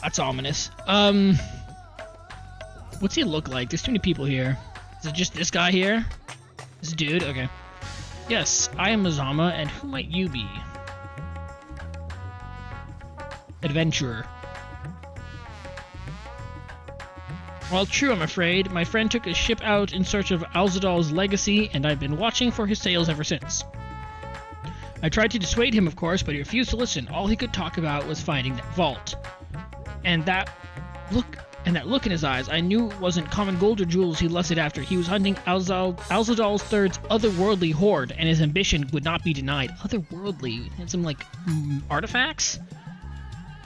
That's ominous. What's he look like? There's too many people here. Is it just this guy here? This dude? Okay. Yes, I am Mazama, and who might you be? Adventurer. Well, true, I'm afraid. My friend took a ship out in search of Alzadal's legacy, and I've been watching for his tales ever since. I tried to dissuade him, of course, but he refused to listen. All he could talk about was finding that vault. And that look in his eyes, I knew it wasn't common gold or jewels he lusted after. He was hunting Alzadal's Third's otherworldly hoard, and his ambition would not be denied. Otherworldly? And some, like, artifacts?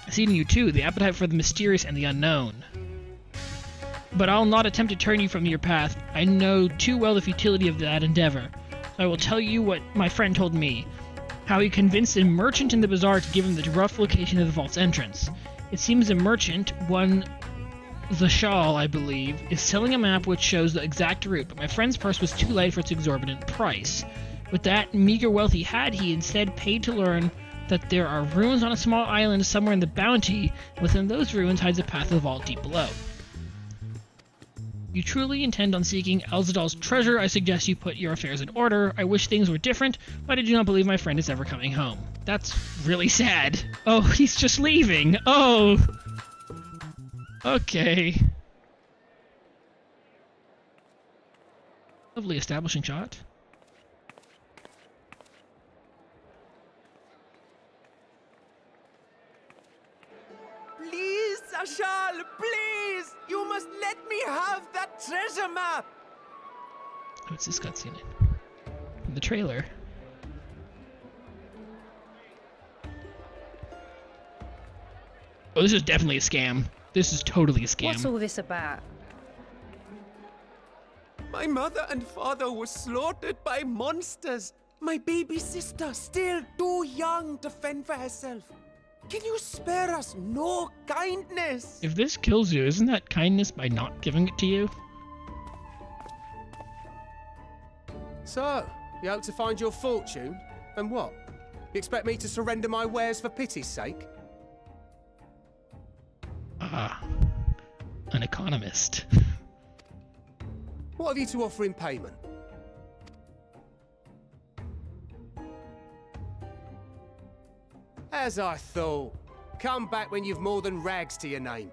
I see it in you, too, the appetite for the mysterious and the unknown. But I'll not attempt to turn you from your path. I know too well the futility of that endeavor. So I will tell you what my friend told me. How he convinced a merchant in the bazaar to give him the rough location of the vault's entrance. It seems a merchant, one Zashal, I believe, is selling a map which shows the exact route, but my friend's purse was too light for its exorbitant price. With that meager wealth he had, he instead paid to learn that there are ruins on a small island somewhere in the Bounty, and within those ruins hides a path to the vault deep below. You truly intend on seeking Alzadal's treasure, I suggest you put your affairs in order. I wish things were different, but I do not believe my friend is ever coming home. That's really sad. Oh, he's just leaving. Oh. Okay. Lovely establishing shot. Please, Ashal, please! You must let me have that treasure map! What's this cutscene in? From the trailer. Oh, this is definitely a scam. This is totally a scam. What's all this about? My mother and father were slaughtered by monsters. My baby sister, still too young to fend for herself. Can you spare us no kindness? If this kills you, isn't that kindness by not giving it to you? So, you hope to find your fortune? And what? You expect me to surrender my wares for pity's sake? Ah, an economist. What have you to offer in payment? As I thought. Come back when you've more than rags to your name.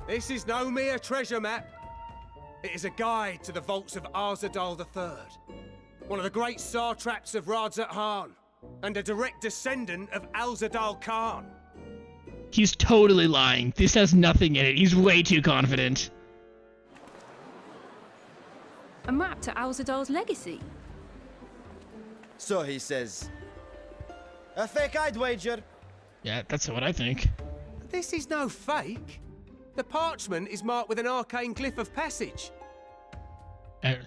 This is no mere treasure map. It is a guide to the vaults of Arzadal III, one of the great satraps of Radzat Han, and a direct descendant of Alzadal Khan. He's totally lying. This has nothing in it. He's way too confident. A map to Alzadal's legacy? So he says. A fake, I'd wager. Yeah, that's what I think. This is no fake. The parchment is marked with an arcane glyph of passage.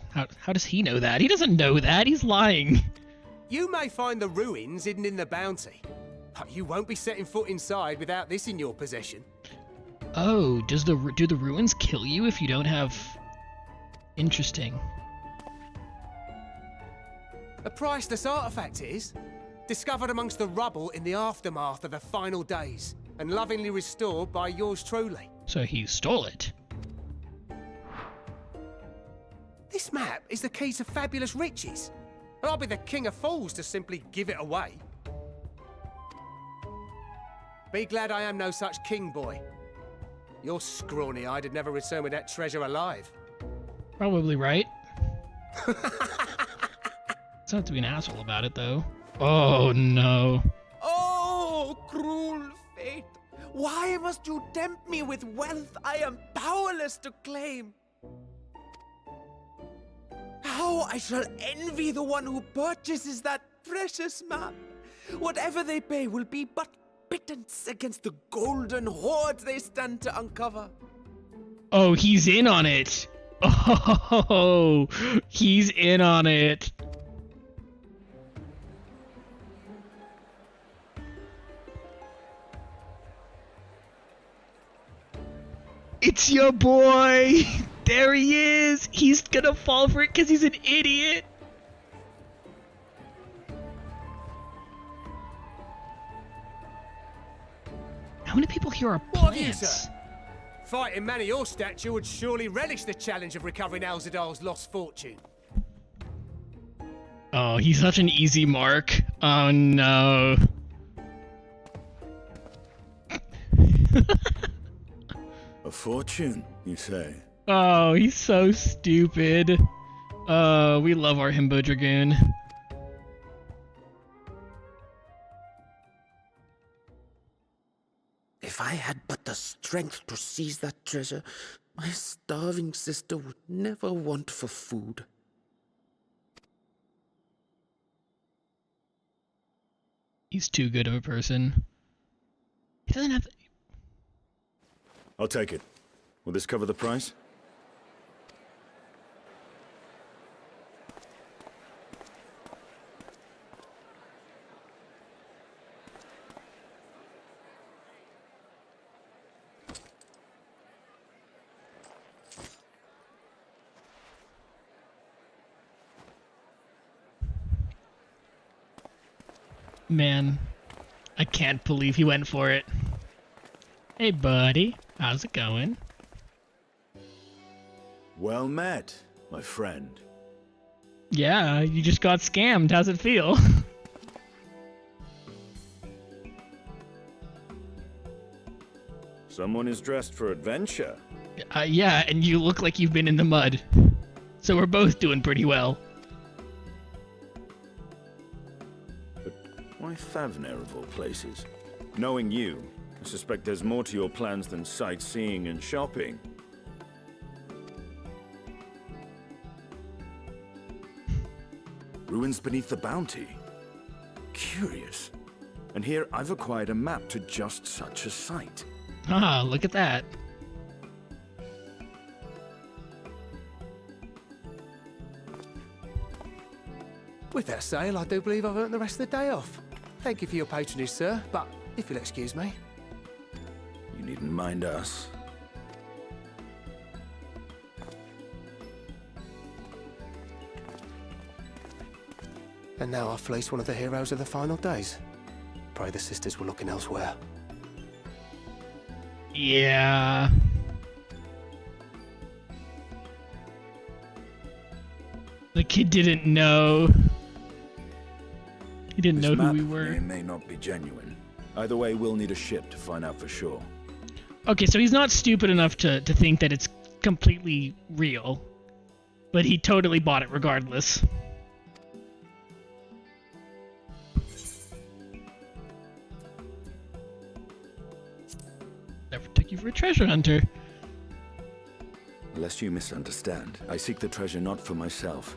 How does he know that? He doesn't know that. He's lying. You may find the ruins hidden in the Bounty, but you won't be setting foot inside without this in your possession. Oh, do the ruins kill you if you don't have... Interesting. A priceless artifact it is, discovered amongst the rubble in the aftermath of the final days, and lovingly restored by yours truly. So he stole it. This map is the key to fabulous riches, and I'll be the king of fools to simply give it away. Be glad I am no such king, boy. Your scrawny-eyed had never return with that treasure alive. Probably right. Doesn't have to be an asshole about it, though. Oh, no. Oh, cruel fate! Why must you tempt me with wealth I am powerless to claim? How I shall envy the one who purchases that precious map. Whatever they pay will be but pittance against the golden hoard they stand to uncover. Oh, he's in on it. Oh, he's in on it. It's your boy. There he is! He's gonna fall for it because he's an idiot! How many people here are What of you, plants? sir? Fighting man of your stature would surely relish the challenge of recovering Alzadal's lost fortune. Oh, he's such an easy mark. Oh no. A fortune, you say? Oh, he's so stupid. We love our Himbo Dragoon. If I had but the strength to seize that treasure, my starving sister would never want for food. He's too good of a person. He doesn't have... I'll take it. Will this cover the price? Man, I can't believe he went for it. Hey buddy, how's it going? Well met, my friend. Yeah, you just got scammed. How's it feel? Someone is dressed for adventure. Yeah, and you look like you've been in the mud. So we're both doing pretty well. Why Thavner of all places? Knowing you, I suspect there's more to your plans than sightseeing and shopping. Ruins beneath the bounty. Curious. And here I've acquired a map to just such a site. Ah, look at that. With that sale, I do believe I've earned the rest of the day off. Thank you for your patronage, sir, but if you'll excuse me. You needn't mind us. And now I've fleeced one of the heroes of the final days. Pray the sisters were looking elsewhere. Yeah. The kid didn't know. He didn't know who we were. May not be genuine. Either way, we'll need a ship to find out for sure. Okay, so he's not stupid enough to think that it's completely real. But he totally bought it regardless. Never took you for a treasure hunter. Lest you misunderstand, I seek the treasure not for myself.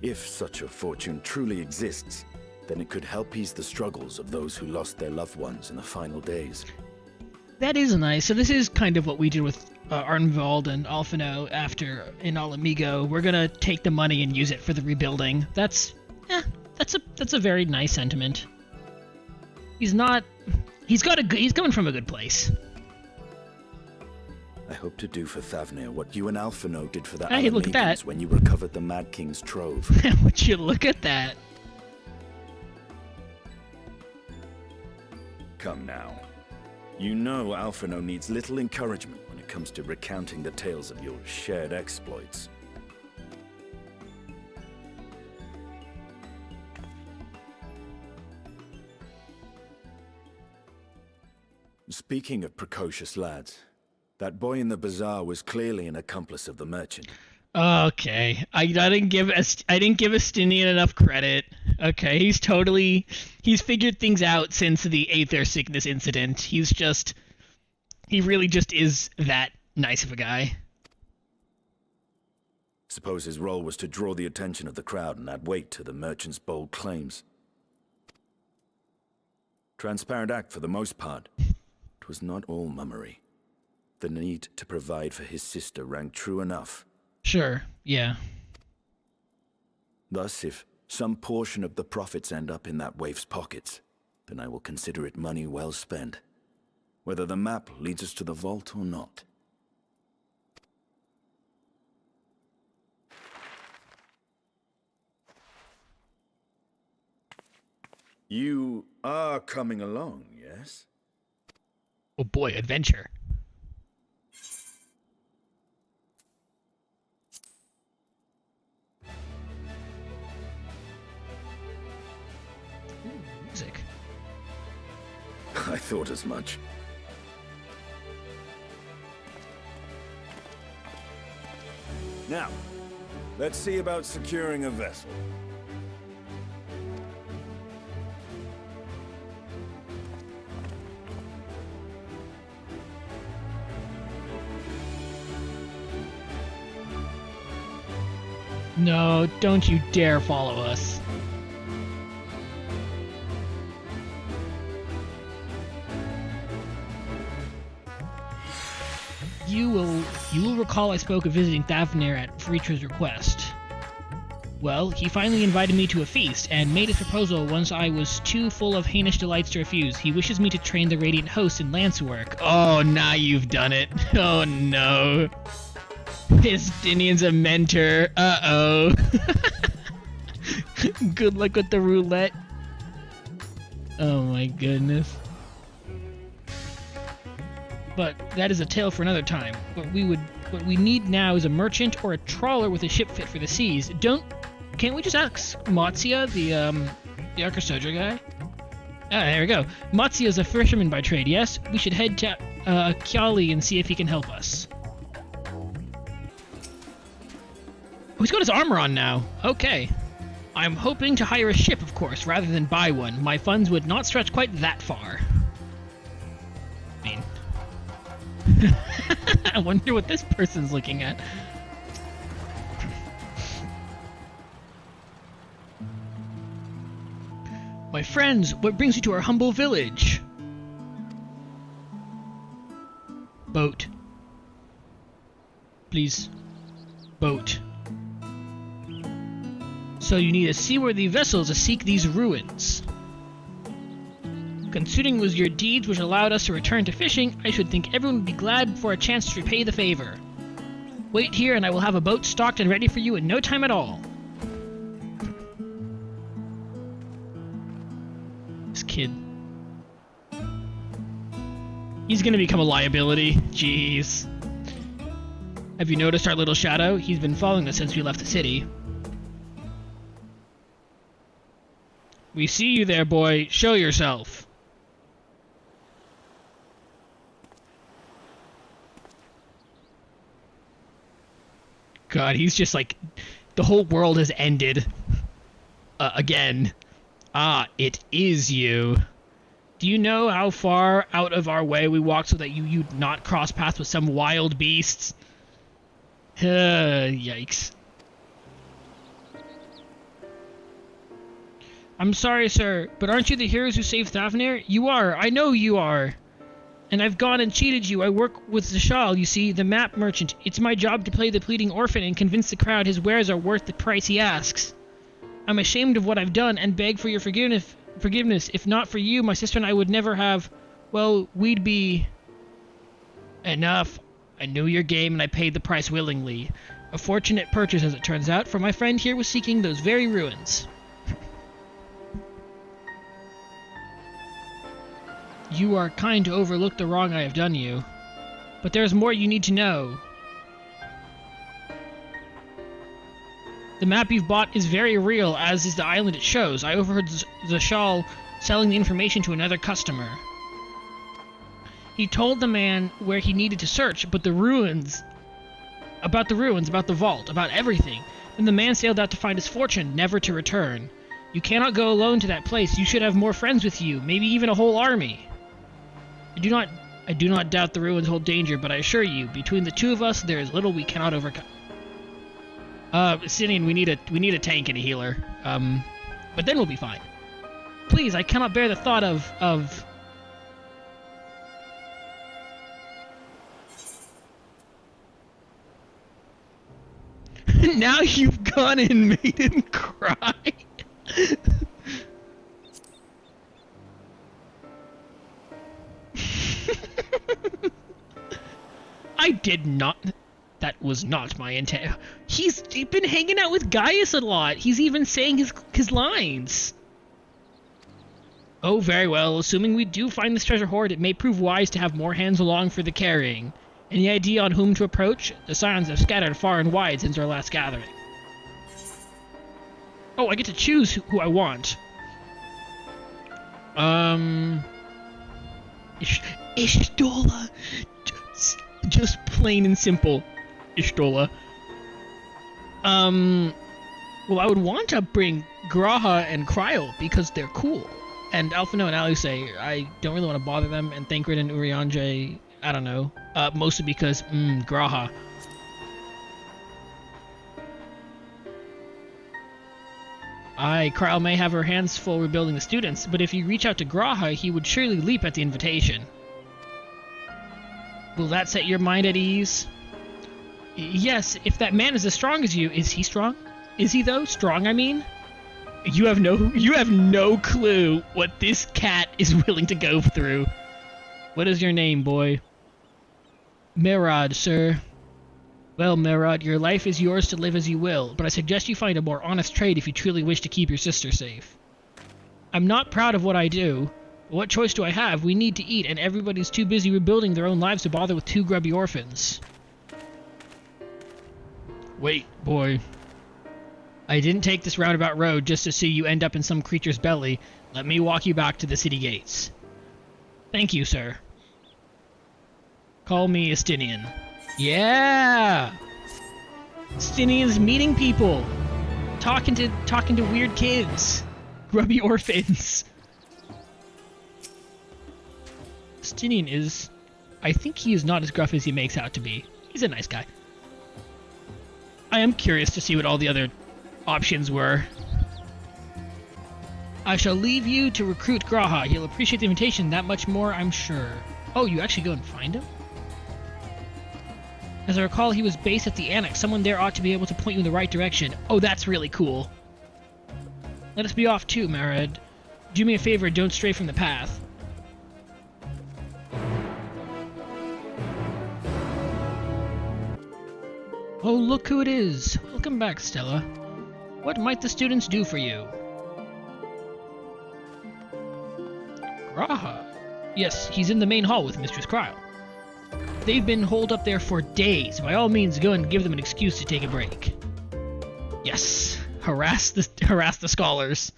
If such a fortune truly exists, then it could help ease the struggles of those who lost their loved ones in the final days. That is nice. So this is kind of what we did with Arnvald and Alphino after in Alamigo. We're gonna take the money and use it for the rebuilding. That's a very nice sentiment. He's coming from a good place. I hope to do for Thavner what you and Alphino did for the Hey, look at that. Alamegans when you recovered the Mad King's trove. Would you look at that? Come now. You know Alphino needs little encouragement when it comes to recounting the tales of your shared exploits. Speaking of precocious lads, that boy in the bazaar was clearly an accomplice of the merchant. Okay, I didn't give Estinien enough credit. Okay, he's figured things out since the Aether sickness incident. He really just is that nice of a guy. Suppose his role was to draw the attention of the crowd and add weight to the merchant's bold claims. Transparent act for the most part. It was not all mummery. The need to provide for his sister rang true enough. Sure, yeah. Thus, if some portion of the profits end up in that waif's pockets, then I will consider it money well spent, whether the map leads us to the vault or not. You are coming along, yes? Oh boy, adventure. Ooh, music. I thought as much. Now, let's see about securing a vessel. No, don't you dare follow us. You will recall I spoke of visiting Thavnair at Fritra's request. Well, he finally invited me to a feast, and made his proposal once I was too full of heinous delights to refuse. He wishes me to train the Radiant Host in lance work. Oh, now you've done it. Oh no. Estinien's a mentor. Uh-oh. Good luck with the roulette. Oh my goodness. But that is a tale for another time. What we need now is a merchant or a trawler with a ship fit for the seas. Can't we just ask Matsia, the Arcosoja guy? Ah, there we go. Matzia's a fisherman by trade, yes? We should head to Kjali and see if he can help us. Oh, he's got his armor on now. Okay. I'm hoping to hire a ship, of course, rather than buy one. My funds would not stretch quite that far. I mean... I wonder what this person's looking at. My friends, what brings you to our humble village? Boat. Please. Boat. So you need a seaworthy vessel to seek these ruins. Considering it was your deeds which allowed us to return to fishing, I should think everyone would be glad for a chance to repay the favor. Wait here and I will have a boat stocked and ready for you in no time at all. This kid. He's gonna become a liability. Jeez. Have you noticed our little shadow? He's been following us since we left the city. We see you there, boy. Show yourself. God, he's just like... The whole world has ended. Again. Ah, it is you. Do you know how far out of our way we walked so that you'd not cross paths with some wild beasts? Yikes. I'm sorry, sir, but aren't you the heroes who saved Thavnair? You are. I know you are. And I've gone and cheated you. I work with Zashal, you see, the map merchant. It's my job to play the pleading orphan and convince the crowd his wares are worth the price he asks. I'm ashamed of what I've done and beg for your forgiveness. If not for you, my sister and I would never have... Well, we'd be... Enough. I knew your game and I paid the price willingly. A fortunate purchase, as it turns out, for my friend here was seeking those very ruins. You are kind to overlook the wrong I have done you. But there's more you need to know. The map you've bought is very real, as is the island it shows. I overheard Zashal selling the information to another customer. He told the man where he needed to search, but the ruins... About the vault, about everything. Then the man sailed out to find his fortune, never to return. You cannot go alone to that place. You should have more friends with you, maybe even a whole army. I do not doubt the ruins hold danger, but I assure you, between the two of us, there is little we cannot overcome. Estinien, we need a tank and a healer. But then we'll be fine. Please, I cannot bear the thought of... Now you've gone and made him cry. I did not... That was not my intent. He's been hanging out with Gaius a lot. He's even saying his lines. Oh, very well. Assuming we do find this treasure hoard, it may prove wise to have more hands along for the carrying. Any idea on whom to approach? The Scions have scattered far and wide since our last gathering. Oh, I get to choose who I want. Ishtola. Just plain and simple. Ishtola. Well, I would want to bring Graha and Cryo because they're cool. And Alphino and Alu say I don't really want to bother them, and Thancred and Urianger, I don't know. Mostly because, Graha. Cryo may have her hands full rebuilding the students, but if you reach out to Graha, he would surely leap at the invitation. Will that set your mind at ease? Yes, if that man is as strong as you. Is he strong? Is he, though? Strong, I mean? You have no clue what this cat is willing to go through. What is your name, boy? Merad, sir. Well, Merad, your life is yours to live as you will, but I suggest you find a more honest trade if you truly wish to keep your sister safe. I'm not proud of what I do, but what choice do I have? We need to eat, and everybody's too busy rebuilding their own lives to bother with two grubby orphans. Wait, boy. I didn't take this roundabout road just to see you end up in some creature's belly. Let me walk you back to the city gates. Thank you, sir. Call me Estinien. Yeah! Estinien's meeting people! Talking to weird kids. Grubby orphans. Estinien is... I think he is not as gruff as he makes out to be. He's a nice guy. I am curious to see what all the other options were. I shall leave you to recruit Graha. He'll appreciate the invitation that much more, I'm sure. Oh, you actually go and find him? As I recall, he was based at the Annex. Someone there ought to be able to point you in the right direction. Oh, that's really cool. Let us be off too, Marad. Do me a favor, don't stray from the path. Oh, look who it is. Welcome back, Stella. What might the students do for you? Graha. Yes, he's in the main hall with Mistress Cryle. They've been holed up there for days. By all means, go and give them an excuse to take a break. Yes, harass the scholars.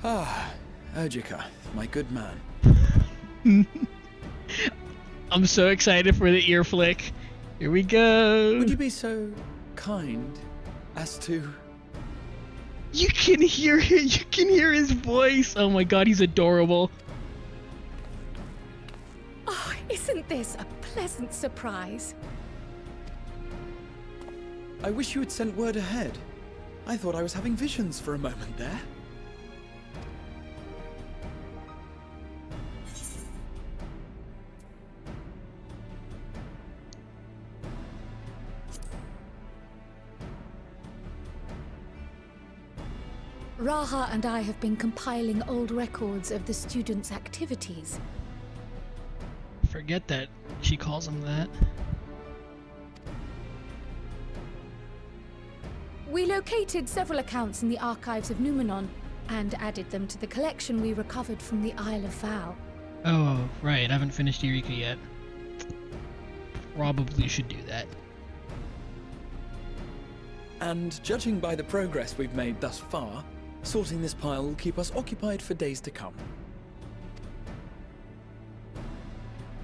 Ah, Urgica, my good man. I'm so excited for the ear flick. Here we go. Would you be so kind as to... You can hear his voice. Oh my god, he's adorable. Oh, isn't this a pleasant surprise? I wish you had sent word ahead. I thought I was having visions for a moment there. Raha and I have been compiling old records of the students' activities. Forget that she calls him that. We located several accounts in the archives of Numenon and added them to the collection we recovered from the Isle of Vow. Oh, right. I haven't finished Eureka yet. Probably should do that. And judging by the progress we've made thus far, sorting this pile will keep us occupied for days to come.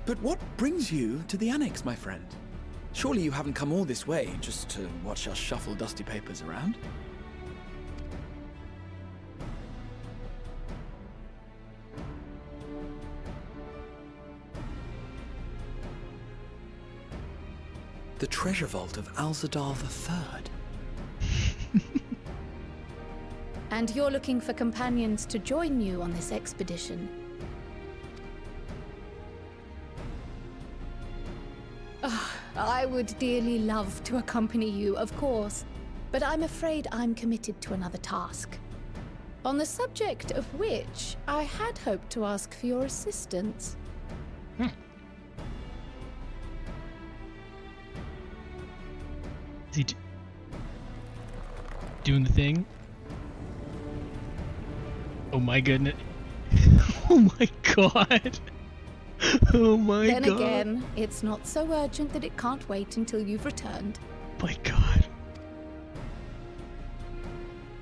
But what brings you to the Annex, my friend? Surely you haven't come all this way just to watch us shuffle dusty papers around? The treasure vault of Alzadal III. And you're looking for companions to join you on this expedition. I would dearly love to accompany you, of course, but I'm afraid I'm committed to another task. On the subject of which, I had hoped to ask for your assistance. Is he doing the thing? Oh my goodness. Oh my god. Oh my god. Then again, it's not so urgent that it can't wait until you've returned. My god.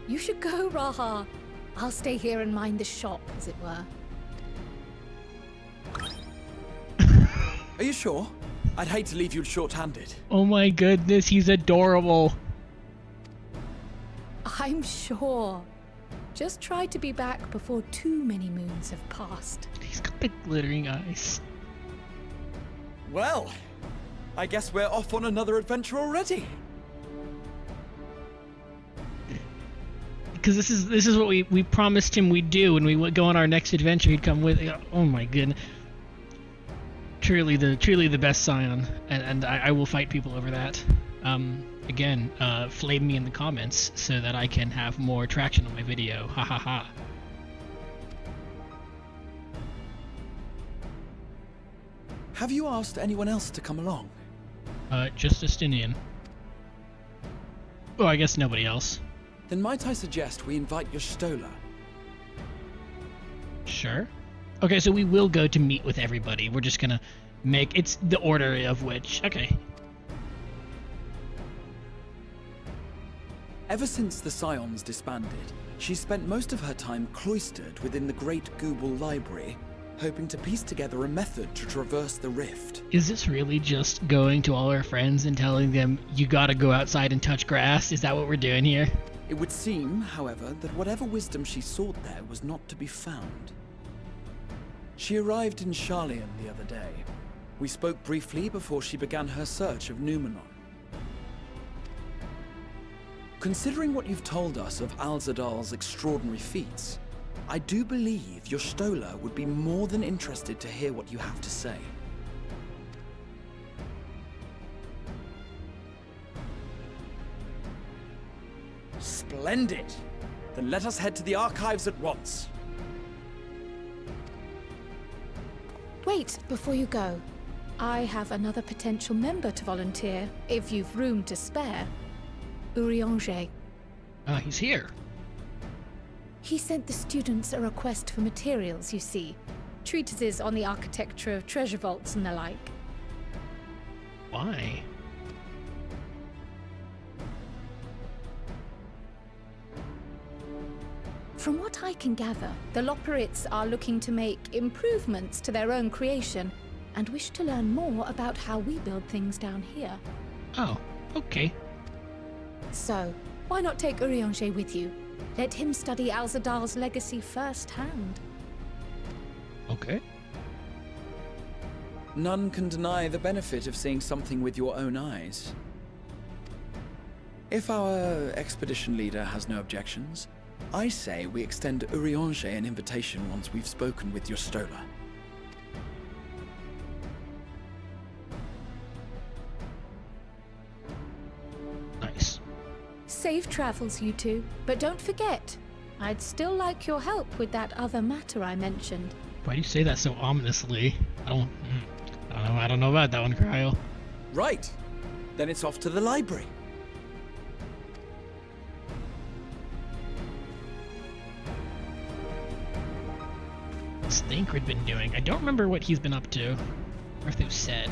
You should go, Raha. I'll stay here and mind the shop, as it were. Are you sure? I'd hate to leave you short-handed. Oh my goodness, he's adorable. I'm sure. Just try to be back before too many moons have passed. He's got the glittering eyes. Well, I guess we're off on another adventure already. Because this is what we promised him we'd do when we would go on our next adventure. He'd come with. Oh my goodness. Truly the best scion, and I will fight people over that. Again, flame me in the comments so that I can have more traction on my video. Ha ha ha. Have you asked anyone else to come along? Just Estinien. Oh, I guess nobody else. Then might I suggest we invite your Stola? Sure. Okay, so we will go to meet with everybody. We're just gonna make it's the order of which. Okay. Ever since the Scions disbanded, she spent most of her time cloistered within the Great Google Library, hoping to piece together a method to traverse the rift. Is this really just going to all our friends and telling them, you gotta go outside and touch grass? Is that what we're doing here? It would seem, however, that whatever wisdom she sought there was not to be found. She arrived in Sharlayan the other day. We spoke briefly before she began her search of Numenon. Considering what you've told us of Alzadal's extraordinary feats, I do believe your Stola would be more than interested to hear what you have to say. Splendid! Then let us head to the archives at once. Wait, before you go. I have another potential member to volunteer, if you've room to spare. Urianger. He's here. He sent the students a request for materials, you see. Treatises on the architecture of treasure vaults and the like. Why? From what I can gather, the Loporrits are looking to make improvements to their own creation and wish to learn more about how we build things down here. Oh, okay. So, why not take Urianger with you? Let him study Alzadal's legacy firsthand. Okay. None can deny the benefit of seeing something with your own eyes. If our expedition leader has no objections, I say we extend Urianger an invitation once we've spoken with your Stola. Nice. Safe travels, you two. But don't forget, I'd still like your help with that other matter I mentioned. Why do you say that so ominously? I don't know about that one, Cryo. Right. Then it's off to the library. What's Thancred been doing? I don't remember what he's been up to, or if they've said.